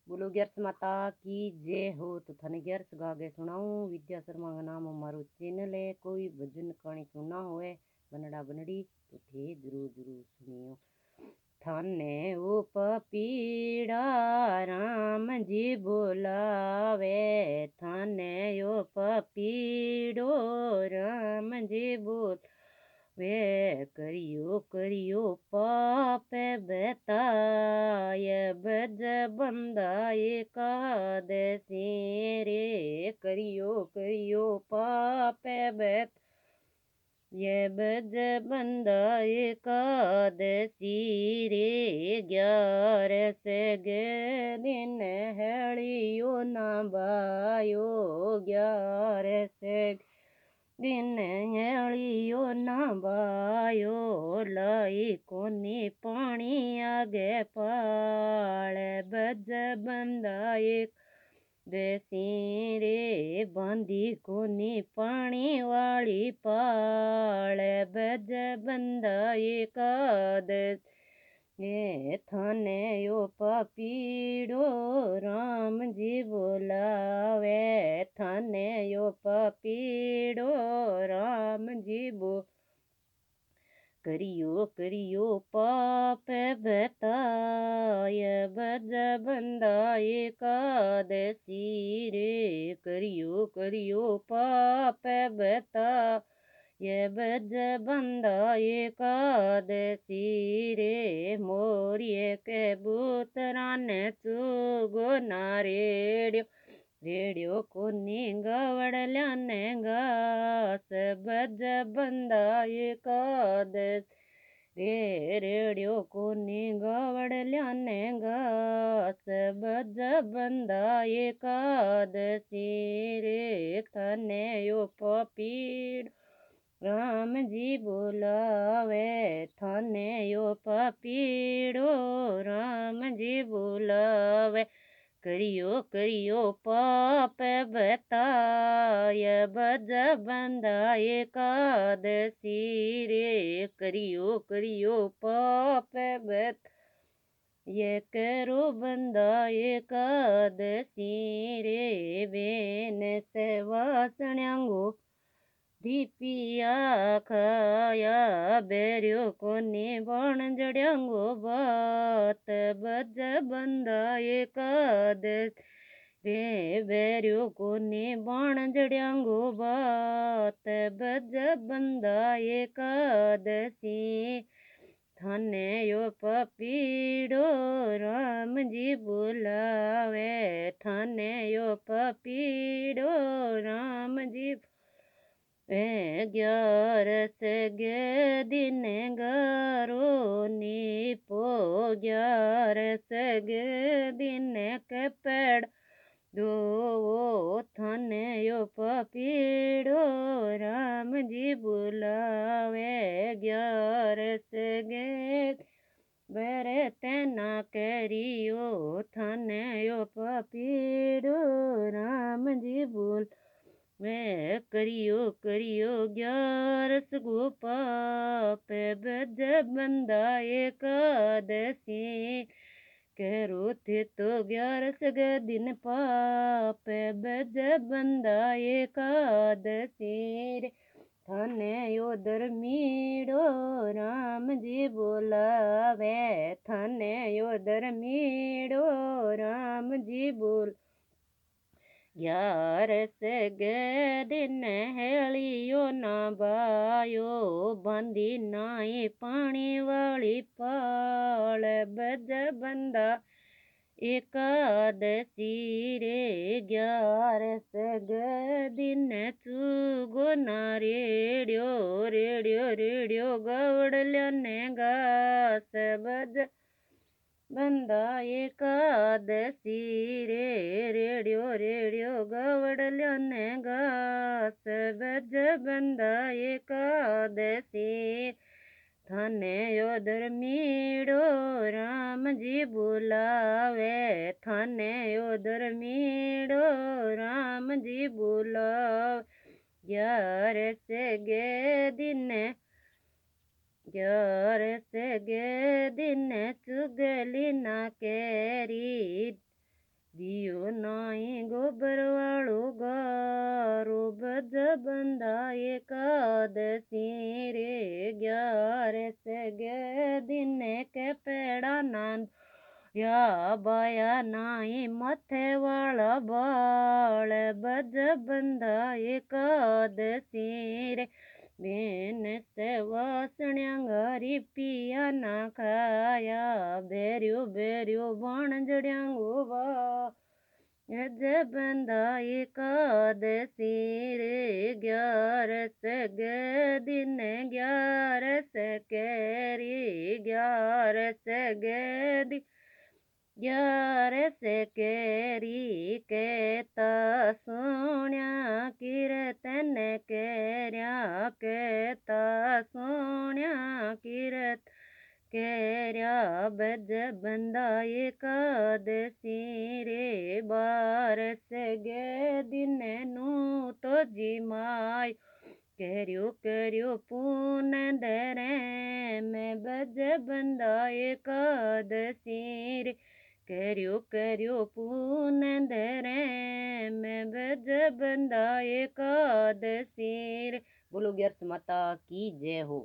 बोलो ग्यारस माता की जय हो। तो थाने ग्यारस गा के सुनाऊं। विद्या शर्मा का नाम हमारो चैनल है। कोई भजन कहानी सुना होए बनड़ा बनड़ी तो थे जरूर जरूर सुनियो। थाने ओ पपीड़ा राम जी बोलावे, थाने ओ पपीड़ो राम जी बोल वे करियो करियो पाप बताय बज बंदाए एकादशी रे, करियो करियो पाप बत ये बज बंदा एकादशी रे, 11 दिन हलियो ना बायो, 11 दिन हलियो ना बायो, लाई कोनी पानी आगे पाल बज बंदा एक देसी रे, बांधी कोनी पानी वाली पाल बज बंदा एकादश ये थाने यो पपीड़ो राम जी बोलावे, थाने यो पपीड़ो राम जी बोल करियो करियो पाप बताय बज बंदा एकादशी रे, करियो करियो पाप बता ये बज बंदा एकादशी रे, मोरिये के बूतरा ने चुगो नारेड्यो रेडियो कोनी गवड़ ल्याने घास बज बंदा एकादश रे, रेडियो कोनी गवड़ ल्याने घास बज बंदा एकादशी रे, थाने यो पपीड़ राम जी बोलावे, थाने यो पपीड़ो राम जी बोलावे, करियो करियो पाप बताय बज बंदा एकादशी रे, करियो करियो पाप बत ये करो बंदा एकादशी रे, बेन से वासण्यांगो दीपिया खाया बेरियो कोनी बण जड़ियांगो बात बज बंदा एकादश रे, बेरियो कोनी बण जड़ियांगो बात बज बंदा एकादशी, थाने यो पपीड़ो राम जी बोलावे, थाने यो पपीड़ो राम जी 11 दिन गारो नीपो, 11 दिन के पेड़ दो थाने यो पपीड़ो राम जी बुलावे, 11 बेरे तेना करियो, थाने यो पपीड़ो राम जी बोल वे करियो करियो 11 गो पाप बज बंदा एकादशी, करो थे तो 11 दिन पाप बज बंदा एकादशी रे, थाने यो धर्मीड़ो राम जी बोलावे, थाने यो धर्मीड़ो राम जी बोल 11 दिन हेलियो ना बायो, बांधी नाई पानी वाली पाल बज बंदा एकादशी रे, 11 दिन चुगो ना रेडियो रेडियो रेडियो गवड़ ल्याने घास बज बंदा एकादशी रे, रेडियो रेडियो गवड़ ल्याने घास बज बंदा एकादशी, थाने यो धर्मीड़ो राम जी बुलावे, थाने यो धर्मीड़ो राम जी बुलावे, 11 दिन 11 दिन चुगली ना केरी बाया नाई मथे वाला बाल बज बंदा एकादशी रे बेन से वासण्यांगारी पिया ना खाया बेरियो बेरियो बाणजड्यांगो बा अज बंदा एकादशी रे 11 गे दिन 11 केरी 11 गे दिन 11 केरी कहता सोण्या कीर्तन केर्या कहता सोण्या कीर्तन केर्या बज बंदा एकादशी रे 12 गे दिन नू तो जी माय कर्यो कर्यो पून दरे मैं बज बंदा एकादशी रे कर्यो कर्यो पून दरे मैं बज बंदा एकादशी रे। बोलो ग्यारस माता की जय हो।